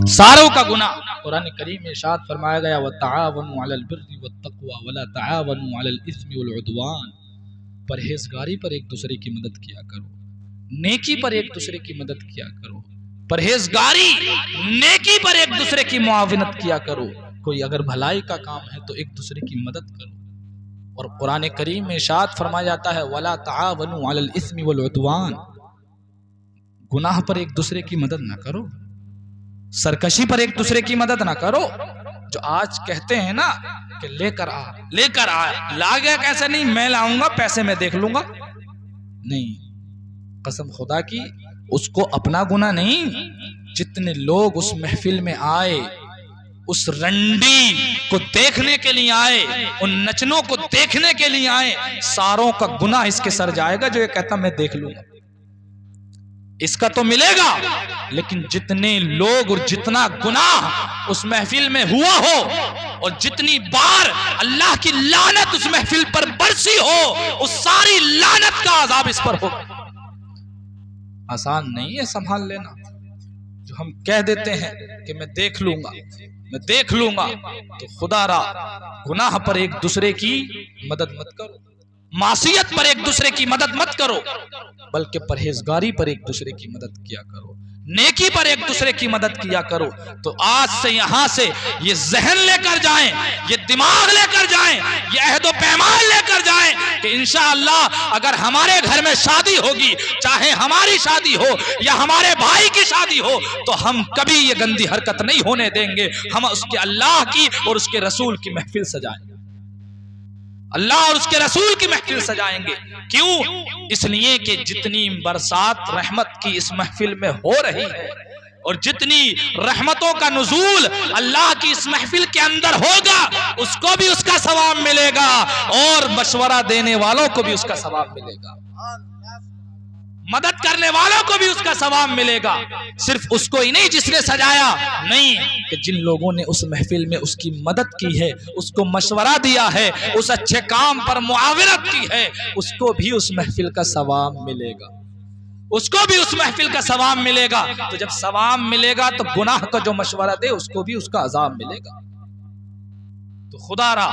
सारों का गुनाह। कुरान करीम में इरशाद फरमाया गया वतआवनु अलल बिर्रि वत्तक़वा वला तआवनु अलल इस्मि वल उद्वान। परहेजगारी पर एक दूसरे की मदद किया करो, नेकी पर एक दूसरे की मदद किया करो। परहेजगारी नेकी पर एक दूसरे की मुआविनत किया करो। कोई अगर भलाई का काम है तो एक दूसरे की मदद करो। और कुरान करीम में इरशाद फरमाया जाता है वला तआवनु अलल इस्मि वल उद्वान। गुनाह पर एक दूसरे की मदद ना करो, सरकशी पर एक दूसरे की मदद ना करो। जो आज कहते हैं ना कि लेकर आ, ला गया कैसे, नहीं मैं लाऊंगा, पैसे में देख लूंगा। नहीं, कसम खुदा की उसको अपना गुनाह नहीं, जितने लोग उस महफिल में आए, उस रंडी को देखने के लिए आए, उन नचनों को देखने के लिए आए, सारों का गुनाह इसके सर जाएगा जो ये कहता मैं देख लूंगा। इसका तो मिलेगा, लेकिन जितने लोग और जितना गुनाह उस महफिल में हुआ हो और जितनी बार अल्लाह की लानत उस महफिल पर बरसी हो, उस सारी लानत का अजाब इस पर हो। आसान नहीं है संभाल लेना। जो हम कह देते हैं कि मैं देख लूंगा, तो खुदा रा गुनाह पर एक दूसरे की मदद मत करो, मासियत पर एक दूसरे की मदद मत करो, बल्कि परहेजगारी पर एक दूसरे की मदद किया करो, नेकी पर एक दूसरे की मदद किया करो। तो आज से यहां से ये जहन लेकर जाएं, ये दिमाग लेकर जाएं, ये अहदो पैमान लेकर जाएं कि इंशाअल्लाह अगर हमारे घर में शादी होगी, चाहे हमारी शादी हो या हमारे भाई की शादी हो, तो हम कभी ये गंदी हरकत नहीं होने देंगे। हम उसके अल्लाह की और उसके रसूल की महफिल सजाएंगे, अल्लाह और उसके रसूल की महफिल सजाएंगे। क्यों? इसलिए कि जितनी बरसात रहमत की इस महफिल में हो रही है और जितनी रहमतों का नुज़ूल अल्लाह की इस महफिल के अंदर होगा, उसको भी उसका सवाब मिलेगा और मशवरा देने वालों को भी उसका सवाब मिलेगा, मदद करने वालों को भी उसका सवाब मिलेगा। सिर्फ उसको ही नहीं जिसने सजाया, नहीं, कि जिन लोगों ने उस महफिल में उसकी मदद की है, उसको मशवरा दिया है, उस अच्छे काम पर मुआविनत की है, उसको भी उस महफिल का सवाब मिलेगा, उसको भी उस महफिल का सवाब मिलेगा। तो जब सवाब मिलेगा तो गुनाह का जो मशवरा दे उसको भी उसका अजाब मिलेगा। तो खुदा रा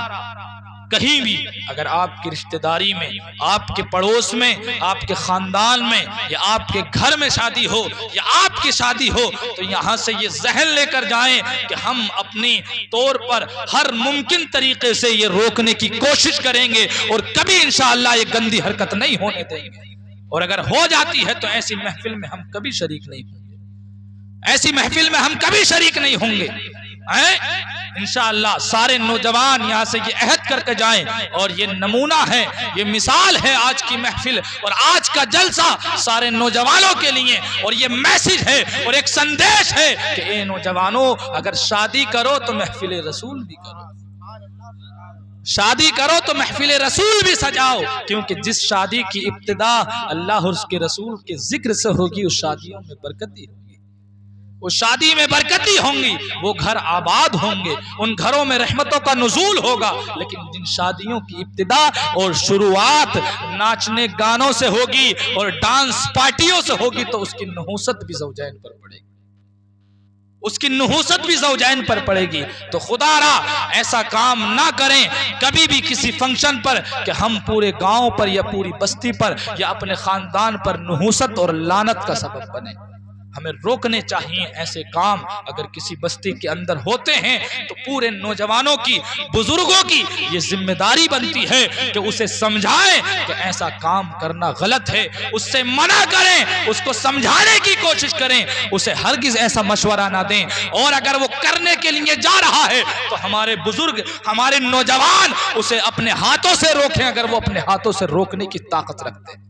कहीं भी अगर आपकी रिश्तेदारी में, आपके पड़ोस में, आपके खानदान में या आपके घर में शादी हो या आपकी शादी हो, तो यहां से ये जहन लेकर जाएं कि हम अपनी तौर पर हर मुमकिन तरीके से ये रोकने की कोशिश करेंगे और कभी इंशाअल्लाह ये गंदी हरकत नहीं होने देंगे। और अगर हो जाती है तो ऐसी महफिल में हम कभी शरीक नहीं होंगे, ऐसी महफिल में हम कभी शरीक नहीं होंगे। इंशाअल्लाह सारे नौजवान यहाँ से ये अहद करके जाएं। और ये नमूना है, ये मिसाल है आज की महफिल और आज का जलसा सारे नौजवानों के लिए। और ये मैसेज है और एक संदेश है कि ए नौजवानों, अगर शादी करो तो महफिल रसूल भी करो, शादी करो तो महफिल रसूल भी सजाओ, क्योंकि जिस शादी की इब्तिदा अल्लाह और उसके रसूल के जिक्र से होगी, उस शादियों में बरकती होगी, उस शादी में बरकती होंगी, वो घर आबाद होंगे, उन घरों में रहमतों का नुज़ूल होगा। लेकिन जिन शादियों की इब्तिदा और शुरुआत नाचने गानों से होगी और डांस पार्टियों से होगी, तो उसकी नहुसत भी ज़ौजैन पर पड़ेगी, उसकी नहुसत भी ज़ौजैन पर पड़ेगी। तो खुदारा ऐसा काम ना करें कभी भी किसी फंक्शन पर कि हम पूरे गांव पर या पूरी बस्ती पर या अपने खानदान पर नहुसत और लानत का सबब बने। हमें रोकने चाहिए ऐसे काम। अगर किसी बस्ती के अंदर होते हैं तो पूरे नौजवानों की, बुजुर्गों की ये जिम्मेदारी बनती है कि उसे समझाएं कि ऐसा काम करना गलत है, उससे मना करें, उसको समझाने की कोशिश करें, उसे हरगिज ऐसा मशवरा ना दें। और अगर वो करने के लिए जा रहा है तो हमारे बुजुर्ग, हमारे नौजवान उसे अपने हाथों से रोकें, अगर वो अपने हाथों से रोकने की ताकत रखते हैं।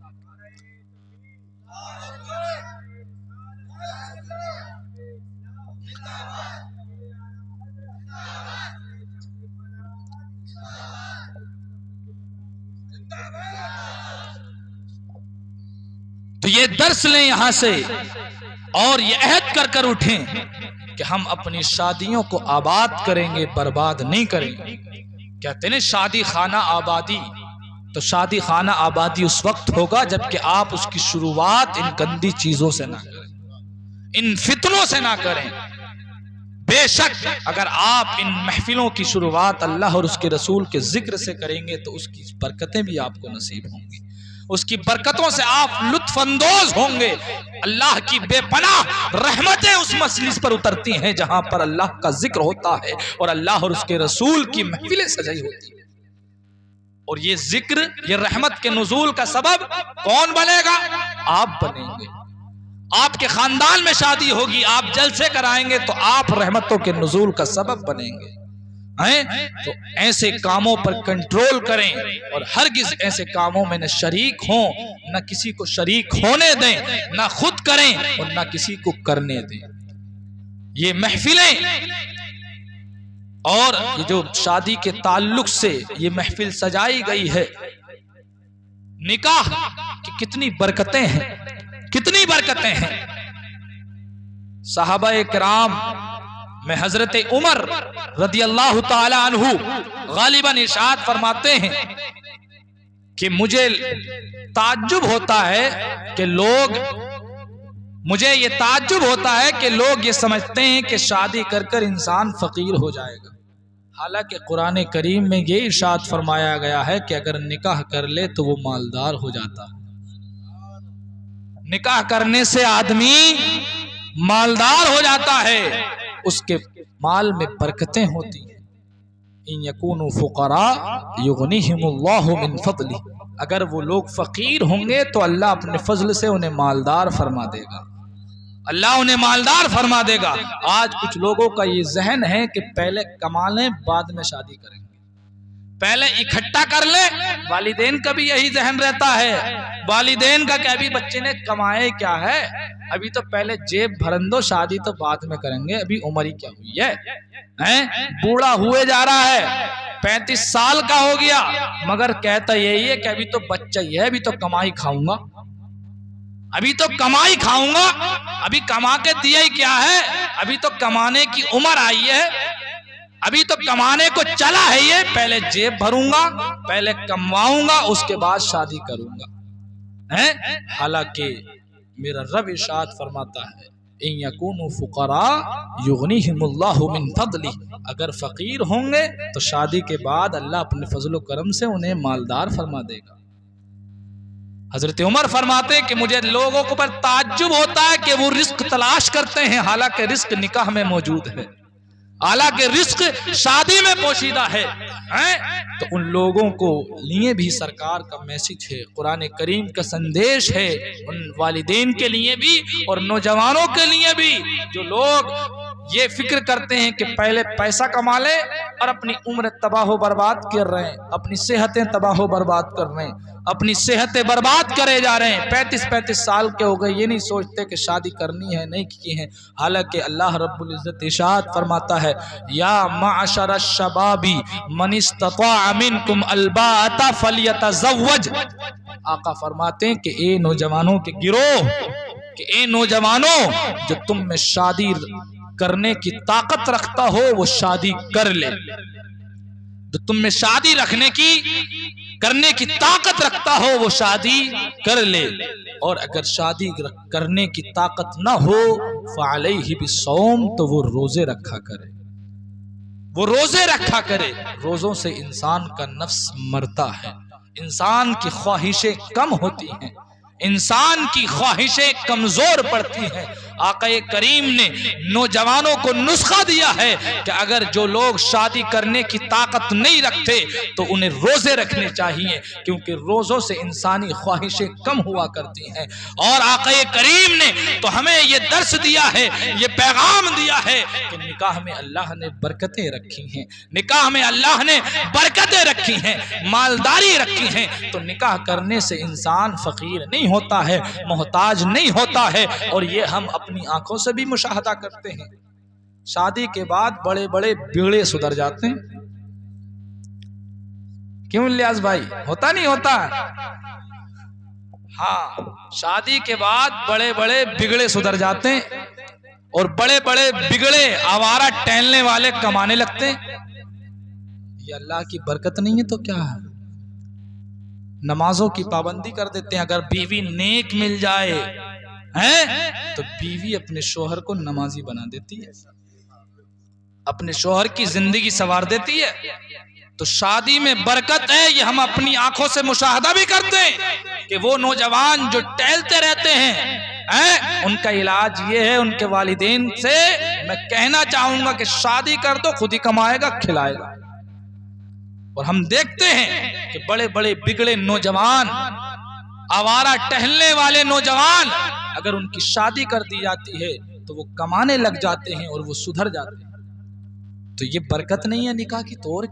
तो ये दर्स लें यहां से और ये अहद कर कर उठें कि हम अपनी शादियों को आबाद करेंगे, बर्बाद नहीं करेंगे। कहते हैं शादी खाना आबादी, तो शादी खाना आबादी उस वक्त होगा जबकि आप उसकी शुरुआत इन गंदी चीजों से ना करें, इन फितनों से ना करें। बेशक अगर आप इन महफिलों की शुरुआत अल्लाह और उसके रसूल के जिक्र से करेंगे तो उसकी बरकतें भी आपको नसीब होंगी, उसकी बरकतों से आप लुत्फअंदोज होंगे। अल्लाह की बेपनाह रहमतें उस मजलिस पर उतरती हैं जहां पर अल्लाह का जिक्र होता है और अल्लाह और उसके रसूल की महफिलें सजाई होती है। और ये जिक्र, ये रहमत के नुज़ूल का सबब कौन बनेगा? आप बनेंगे। आपके खानदान में शादी होगी, आप जलसे कराएंगे तो आप रहमतों के नुज़ूल का सबब बनेंगे। हैं? तो ऐसे कामों पर कंट्रोल करें और हरगिज ऐसे कामों में न शरीक हों, न किसी को शरीक होने दें, न खुद करें और न किसी को करने दें। ये महफिलें और ये जो शादी के ताल्लुक से ये महफिल सजाई गई है, निकाह की कितनी बरकतें हैं, कितनी बरकतें हैं। सहाबाए किराम में हजरत उमर रदियल्लाहु ताला अन्हु गालिबन इरशाद फरमाते हैं कि मुझे ताज्जुब होता है कि लोग ये समझते हैं कि शादी कर कर इंसान फकीर हो जाएगा। हालांकि कुरान करीम में ये इरशाद फरमाया गया है कि अगर निकाह कर ले तो वो मालदार हो जाता है। निकाह करने से आदमी मालदार हो जाता है, उसके माल में बरकतें होती हैं। इन यकूनु फुकरा युगनिहिमुल्लाहु मिन फज़ली, अगर वो लोग फकीर होंगे तो अल्लाह अपने फजल से उन्हें मालदार फरमा देगा, अल्लाह उन्हें मालदार फरमा देगा। आज कुछ लोगों का ये जहन है कि पहले कमा लें बाद में शादी करेंगे, पहले इकट्ठा कर ले। वालिदैन का भी यही जहन रहता है। वालिदैन का क्या, अभी बच्चे ने कमाए क्या है, अभी तो पहले जेब भरन दो, शादी तो बाद में करेंगे, अभी उम्र ही क्या हुई है? बूढ़ा हुए जा रहा है, 35 साल का हो गया, मगर कहता यही है कि अभी तो बच्चा ही है, अभी तो कमाई खाऊंगा, अभी तो कमाई खाऊंगा, अभी कमा के दिया ही क्या है, अभी तो कमाने की उम्र आई है, अभी तो कमाने को चला है ये, पहले जेब भरूंगा, पहले कमाऊंगा, उसके बाद शादी करूंगा। हालांकि मेरा रब इरशाद फरमाता है इन यकूनु फुकरा युगनिहिमुल्लाहु मिन फज़ली, अगर फकीर होंगे तो शादी के बाद अल्लाह अपने फजलो करम से उन्हें मालदार फरमा देगा। हजरत उमर फरमाते कि मुझे लोगों को पर ताज्जुब होता है कि वो रिस्क तलाश करते हैं, हालांकि रिस्क निकाह में मौजूद है, हालांकि रिस्क शादी में पोशीदा है। तो उन लोगों को लिए भी सरकार का मैसेज है, कुरान करीम का संदेश है, उन वालिदैन के लिए भी और नौजवानों के लिए भी जो लोग ये फिक्र करते हैं कि पहले पैसा कमा ले और अपनी उम्र तबाह बर्बाद कर रहे हैं, अपनी सेहतें तबाह बर्बाद कर रहे हैं, अपनी सेहतें बर्बाद करे जा रहे हैं। 35-35 साल के हो गए, ये नहीं सोचते कि शादी करनी है, नहीं की है। हालांकि अल्लाह रब्बुल इज्जत इरशाद फरमाता है या माशर शबाबी मन इस्तताअ मिनकुम अलबाअता फलियतज़व्वज, आका फरमाते हैं कि ए नौजवानों के गिरोह, कि ए नौजवानों जो तुम में शादी करने की ताकत रखता हो वो शादी कर ले, जो तुम में शादी करने की ताकत रखता हो वो शादी कर ले, और अगर शादी करने की ताकत ना हो फ़अलैहि बिस्सौम, तो वो रोजे रखा करे, वो रोजे रखा करे। रोजों से इंसान का नफ्स मरता है, इंसान की ख्वाहिशें कम होती हैं, इंसान की ख्वाहिशें कमजोर पड़ती हैं। आका करीम ने नौजवानों को नुस्खा दिया है कि अगर जो लोग शादी करने की ताकत नहीं रखते तो उन्हें रोजे रखने चाहिए, क्योंकि रोजों से इंसानी ख्वाहिशें कम हुआ करती हैं। और आका करीम ने तो हमें ये दर्स दिया है, ये पैगाम दिया है कि निकाह में अल्लाह ने बरकतें रखी हैं, निकाह में अल्लाह ने बरकतें रखी हैं, मालदारी रखी हैं। तो निकाह करने से इंसान फकीर नहीं होता है, मोहताज नहीं होता है, और ये हम अपनी आंखों से भी मुशाहदा करते हैं। शादी के बाद बड़े बड़े बिगड़े सुधर जाते हैं, क्यों इलियास भाई, होता नहीं होता? हाँ, शादी के बाद बड़े बड़े बिगड़े सुधर जाते हैं और बड़े बड़े बिगड़े आवारा टहलने वाले कमाने लगते हैं। ये अल्लाह की बरकत नहीं है तो क्या है? नमाजों की पाबंदी कर देते हैं। अगर बीवी नेक मिल जाए हैं तो बीवी अपने शोहर को नमाजी बना देती है। अपने शौहर की जिंदगी संवार देती है। तो शादी में बरकत है, ये हम अपनी आंखों से मुशाहदा भी करते हैं कि वो नौजवान जो टहलते रहते हैं, उनका इलाज ये है। उनके वालिदैन से मैं कहना चाहूंगा कि शादी कर दो, खुद ही कमाएगा खिलाएगा। और हम देखते हैं कि बड़े बड़े बिगड़े नौजवान, आवारा टहलने वाले नौजवान, अगर उनकी शादी कर दी जाती है तो वो कमाने लग जाते हैं और वो सुधर जाते हैं। तो ये बरकत नहीं है निकाह की? तो और